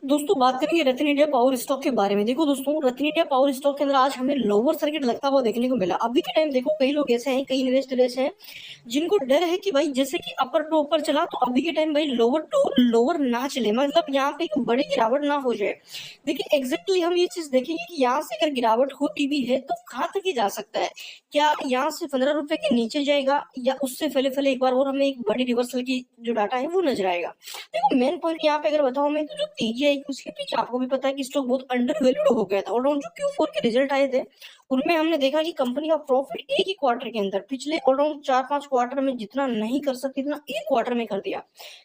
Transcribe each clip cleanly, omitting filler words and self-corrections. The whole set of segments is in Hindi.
दोस्तों बात करेंगे रत्न इंडिया पावर स्टॉक के बारे में। देखो दोस्तों, रत्न इंडिया पावर स्टॉक के अंदर आज हमें लोअर सर्किट लगता हुआ देखने को मिला। अभी के टाइम देखो, कई लोग ऐसे हैं, कई इन्वेस्टर ऐसे हैं जिनको डर है कि भाई जैसे कि अपर टू ऊपर चला तो अभी के टाइम भाई लोअर टू लोअर ना चले, मतलब यहाँ पे एक बड़ी गिरावट ना हो जाए। देखिए एग्जैक्टली हम ये चीज देखेंगे कि यहाँ से अगर गिरावट होती भी है तो कहाँ तक ही जा सकता है। क्या यहाँ से 15 रुपए के नीचे जाएगा या उससे पहले पहले एक बार और हमें एक बड़ी रिवर्सल की जो डाटा है वो नजर आएगा। देखो मेन पॉइंट यहाँ पे अगर बताऊं मैं, तो जो तेजी आई उसके पीछे आपको भी पता है कि स्टॉक बहुत अंडर वैल्यूड हो गया था। और जो Q4 के रिजल्ट आए थे उनमें हमने देखा कि कंपनी का प्रॉफिट एक ही क्वार्टर के अंदर पिछले अराउंड 4-5 क्वार्टर में जितना नहीं कर सकती इतना एक क्वार्टर में कर दिया।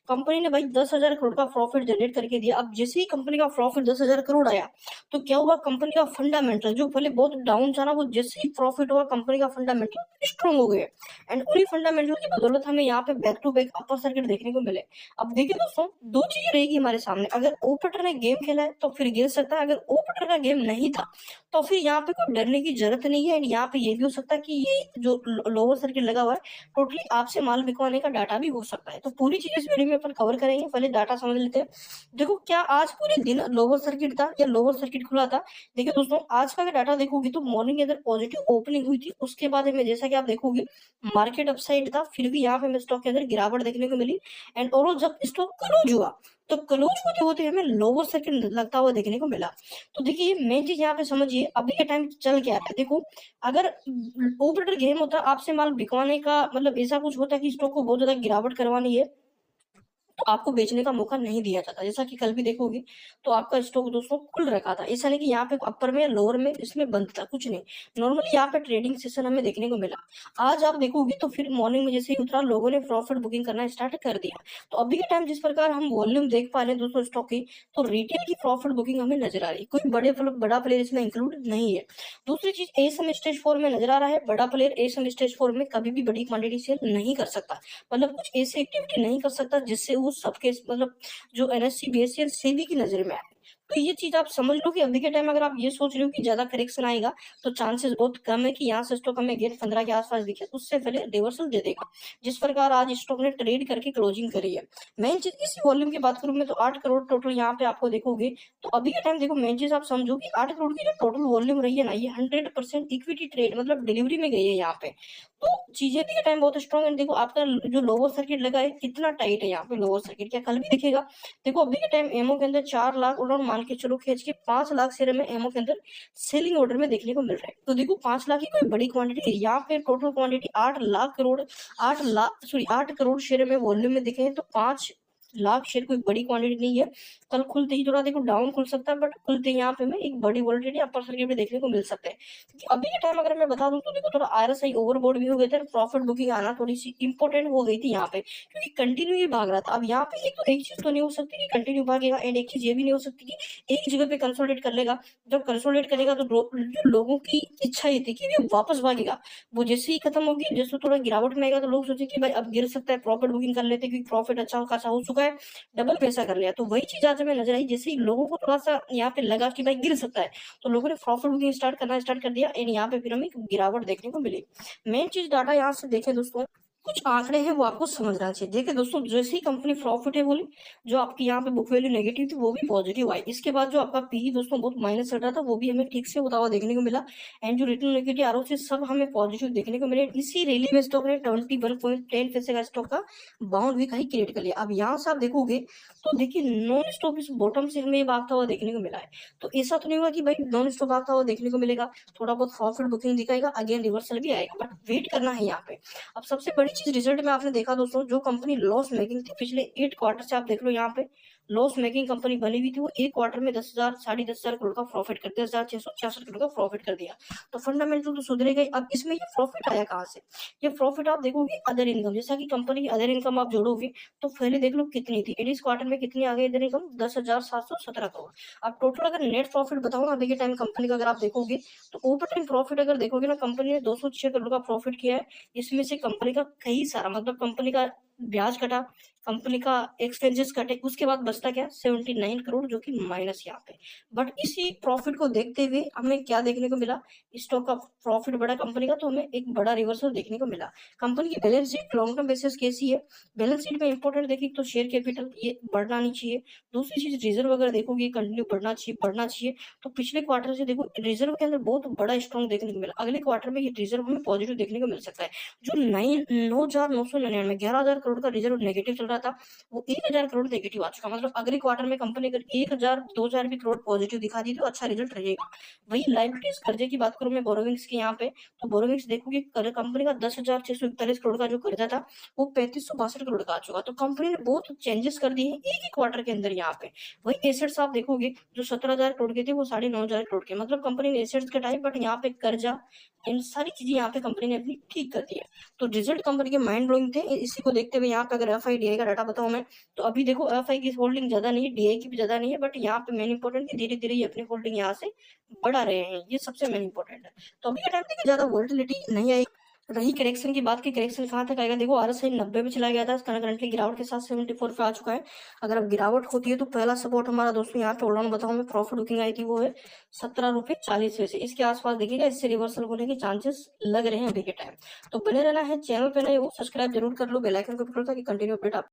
कंपनी ने भाई 10,000 करोड़ का प्रॉफिट जनरेट करके दिया। अब जैसे ही कंपनी का प्रॉफिट 10,000 करोड़ आया तो क्या हुआ, कंपनी का फंडामेंटल जो पहले बहुत डाउन था ना, वो जैसे ही प्रॉफिट हुआ कंपनी का फंडामेंटल स्ट्रॉन्ग हो गए। एंड उन्हीं फंडामेंटल की बदौलत हमें यहाँ पे back to back upper circuit देखने को मिले। अब देखिए दोस्तों, दो चीजें रहेगी हमारे सामने। अगर ओपरेटर ने गेम खेला है तो फिर गिर सकता है, अगर ओपरेटर का गेम नहीं था तो फिर यहाँ पे कोई डरने की जरूरत नहीं है। एंड यहाँ पे ये भी हो सकता है कि ये जो लोअर सर्किट लगा हुआ है टोटली आपसे माल बिकवाने का डाटा भी हो सकता है। तो पूरी चीज इस वीडियो में अपन कवर करेंगे, पहले डाटा समझ लेते हैं। देखो, क्या आज पूरे दिन लोअर सर्किट था या लोअर सर्किट खुला था? देखिए दोस्तों, आज का अगर डाटा देखोगे तो मॉर्निंग के अंदर पॉजिटिव ओपनिंग हुई थी, उसके बाद में जैसा कि आप देखोगे मार्केट अपसाइड था, फिर भी यहाँ पे हमें स्टॉक के अंदर गिरावट देखने को मिली। एंड ओवरऑल जब स्टॉक क्लोज हुआ तो क्लोज होते होते हमें लोअर सर्किट लगता हुआ देखने को मिला। तो देखिए मेन चीज यहाँ पे समझिए अभी के टाइम चल क्या रहा है। देखो, अगर ओपरेटर गेम होता आपसे माल बिकवाने का, मतलब ऐसा कुछ होता कि स्टॉक को बहुत ज्यादा गिरावट करवानी है तो आपको बेचने का मौका नहीं दिया जाता। जैसा कि कल भी देखोगे तो आपका स्टॉक दोस्तों खुल रखा था, ऐसा नहीं कि यहाँ पे अपर में या लोअर में इसमें बंद था, कुछ नहीं। नॉर्मली यहाँ पे ट्रेडिंग सेशन हमें देखने को मिला। आज आप देखोगे तो फिर मॉर्निंग में जैसे ही उतरा लोगों ने प्रॉफिट बुकिंग करना स्टार्ट कर दिया। तो अभी के टाइम जिस प्रकार हम वॉल्यूम देख पा रहे हैं दोस्तों स्टॉक की, तो रिटेल की प्रॉफिट बुकिंग हमें नजर आ रही है। कोई बड़ा प्लेयर इसमें इंक्लूड नहीं है। दूसरी चीज, एसएम स्टेज 4 में नजर आ रहा है, बड़ा प्लेयर एसएम स्टेज 4 में कभी भी बड़ी क्वांटिटी सेल नहीं कर सकता, मतलब कुछ ऐसी एक्टिविटी नहीं कर सकता जिससे वो सबके मतलब जो एनएससी बीएससी और सेबी की नजर में आए। तो ये चीज आप समझ लो कि अभी के टाइम अगर आप ये सोच रहे हो कि ज्यादा करेक्शन आएगा तो चांसेस बहुत कम है कि यहाँ से स्टॉक हमें गेट 15 के आसपास दिखे, उससे पहले रिवर्सल दे देगा। जिस प्रकार आज स्टॉक ने ट्रेड करके क्लोजिंग करी है। मेन चीज इसी वॉल्यूम की बात करूं मैं तो 8 करोड़ टोटल यहाँ पे आपको देखोगे। तो अभी के टाइम देखो, मेन चीज आप समझो कि 8 करोड़ की जो टोटल वॉल्यूम रही है ना, ये 100% इक्विटी ट्रेड मतलब डिलीवरी में गई है यहाँ पे। तो चीजें भी टाइम बहुत स्ट्रॉन्ग है। देखो आपका जो लोअर सर्किट लगा है कितना टाइट है यहाँ पे लोअर सर्किट, क्या कल भी दिखेगा? देखो अभी के टाइम एमओ के अंदर 4 लाख और मान के चलो खींच के 5 लाख शेयर में एमओ के अंदर सेलिंग ऑर्डर में देखने को मिल रहा है। तो देखो 5 लाख की कोई बड़ी क्वांटिटी है, यहाँ पे total quantity 8 lakh crore 8 crore share में वॉल्यूम में दिखे हैं, तो 5 लाख शेयर कोई बड़ी क्वांटिटी नहीं है। कल खुलते ही थोड़ा देखो डाउन खुल सकता है, बट खुलते ही यहाँ पे हमें एक बड़ी वॉलिटिलिटी अपर सर्किट में देखने को मिल सकता है। क्योंकि अभी के टाइम अगर मैं बता दूं तो देखो थोड़ा आरएसआई ओवरबोर्ड भी हो गए थे, प्रॉफिट बुकिंग आना थोड़ी सी इंपॉर्टेंट हो गई थी यहाँ पे, क्योंकि कंटिन्यू ही भाग रहा था। अब यहाँ पे एक चीज तो नहीं हो सकती कि कंटिन्यू भागेगा, एंड एक चीज ये भी नहीं हो सकती कि एक जगह पे कंसोलिडेट कर लेगा। जब कंसोलिडेट करेगा तो जो लोगों की इच्छा ये थी कि वो वापस भागेगा, वो जैसे ही खत्म होगी, जैसे थोड़ा गिरावट में आएगा तो लोग सोचे कि भाई अब गिर सकता है, प्रॉफिट बुकिंग कर लेते क्योंकि प्रॉफिट अच्छा खासा हो चुका है, डबल पैसा कर लिया। तो वही चीज आज हमें नजर आई, जैसे ही लोगों को थोड़ा सा यहाँ पे लगा कि भाई गिर सकता है तो लोगों ने प्रॉफिट बुकिंग स्टार्ट कर दिया, एंड यहाँ पे फिर हमें गिरावट देखने को मिली। मेन चीज डाटा यहाँ से देखें दोस्तों, कुछ आंकड़े हैं वो आपको समझना चाहिए। देखिए दोस्तों, जैसे ही कंपनी प्रॉफिटेबल हुई, जो आपकी यहाँ पे बुक वैल्यू नेगेटिव थी वो भी पॉजिटिव आई। इसके बाद जो आपका पीई दोस्तों बहुत माइनस चल रहा था वो भी हमें ठीक से होता हुआ देखने को मिला। एंड जो रिटर्न ऑन इक्विटी आरओसी सब हमें पॉजिटिव देखने को मिले। इसी रैली में स्टॉक ने 21.10 का स्टॉक का बाउंड वीक हाई क्रिएट कर लिया। अब यहाँ से आप देखोगे तो देखिए नॉन स्टॉप इस बॉटम से हमें भागता हुआ देखने को मिला है। तो ऐसा तो नहीं हुआ कि भाई नॉन स्टॉप भागता हुआ देखने को मिलेगा, थोड़ा बहुत प्रॉफिट बुकिंग दिखाएगा, अगेन रिवर्सल भी आएगा, बट वेट करना है यहाँ पे। अब सबसे बड़ी चीज रिजल्ट में आपने देखा दोस्तों, जो कंपनी लॉस मेकिंग थी पिछले 8 क्वार्टर से, आप देख लो यहाँ पे लॉस मेकिंग कंपनी बनी हुई थी, वो एक क्वार्टर में 10,000 10,500 करोड़ का प्रॉफिट कर दिया, 10,666 करोड़ का प्रॉफिट कर दिया। तो फंडामेंटल तो सुधरेगा ही। अब इसमें ये प्रॉफिट आया कहाँ से? ये प्रॉफिट आप देखोगे अदर इनकम, जैसा कि कंपनी की अदर इनकम आप जोड़ोगे तो पहले देख लो कितनी थी, इस क्वार्टर में कितनी आ गई अदर इनकम, 10,717 करोड़। अब टोटल अगर नेट प्रॉफिट बताओ ना अभी के टाइम कंपनी का, अगर आप देखोगे तो ओवर टाइम प्रॉफिट अगर देखोगे ना, कंपनी ने 206 करोड़ का प्रॉफिट किया है। इसमें से कंपनी का कई सारा मतलब कंपनी का ब्याज कटा, कंपनी का एक्सपेंसेस कटे, उसके बाद बचता क्या 79 करोड़ जो कि माइनस यहाँ पे। बट इसी प्रॉफिट को देखते हुए हमें क्या देखने को मिला, स्टॉक का प्रॉफिट बढ़ा कंपनी का, तो हमें एक बड़ा रिवर्सल देखने को मिला। कंपनी की balance sheet long term basis कैसी है, बैलेंस शीट में इंपॉर्टेंट देखिए तो शेयर कैपिटल ये बढ़ना नहीं चाहिए। दूसरी चीज रिजर्व वगैरह देखोगे कंटिन्यू बढ़ना चाहिए। तो पिछले क्वार्टर से देखो रिजर्व के अंदर बहुत बड़ा स्ट्रॉन्ग देखने को मिला, अगले क्वार्टर में ये रिजर्व में पॉजिटिव देखने को मिल सकता है। जो 9,999 11,000 करोड़ का रिजर्व नेगेटिव चल रहा था वो 1,000 करोड़ नेगेटिव आ चुका। मतलब अगले क्वार्टर में कंपनी अगर 1,000 2,000 भी करोड़ पॉजिटिव दिखा दी तो अच्छा रिजल्ट रहेगा। वही लाइबिलिटीज कर्जे की बात करूं मैं बोरोविंग्स की यहाँ पे, तो बोरोविंग्स देखोगे कंपनी का 10,641 करोड़ का जो कर्जा था वो 3,562 करोड़ का आ चुका। तो कंपनी ने बहुत चेंजेस कर दिए एक ही क्वार्टर के अंदर यहाँ पे। वही एसेट्स आप देखोगे जो 17,000 करोड़ के थे वो 9,500 करोड़ के, मतलब कंपनी ने एसेट्स घटाए बट यहाँ पे कर्जा इन सारी चीजें यहाँ पे कंपनी ने अपनी ठीक कर दी है। तो रिजल्ट कंपनी के माइंड ब्लोइंग थे। इसी को देखते हुए यहाँ पे अगर एफआई डीआई का डाटा बताऊं मैं, तो अभी देखो एफआई की होल्डिंग ज्यादा नहीं है, डीआई की भी ज्यादा नहीं है, बट यहाँ पे मेन इंपॉर्टेंट धीरे धीरे ये अपनी होल्डिंग यहाँ से बढ़ा रहे हैं, ये सबसे मेन इंपॉर्टेंट है। तो अभी के टाइम पे ज्यादा वोलेटिलिटी नहीं आई। रही करेक्शन की बात की, करेक्शन कहाँ तक आएगा, देखो आरएसआई 90 पे चला गया था, करंटली गिरावट के साथ 74 पे आ चुका है। अगर अब गिरावट होती है तो पहला सपोर्ट हमारा दोस्तों यहाँ पे होल्ड ऑन बताऊं मैं, प्रॉफिट बुकिंग आई थी वो है 17 रुपये 40 पैसे, इसके आसपास देखिएगा, इससे रिवर्सल होने के चांसेस लग रहे हैं अभी के टाइम। तो बने रहना है, चैनल पे नए हो सब्सक्राइब जरूर कर लो, बेल आइकन को प्रेस करके कंटिन्यू अपडेट आप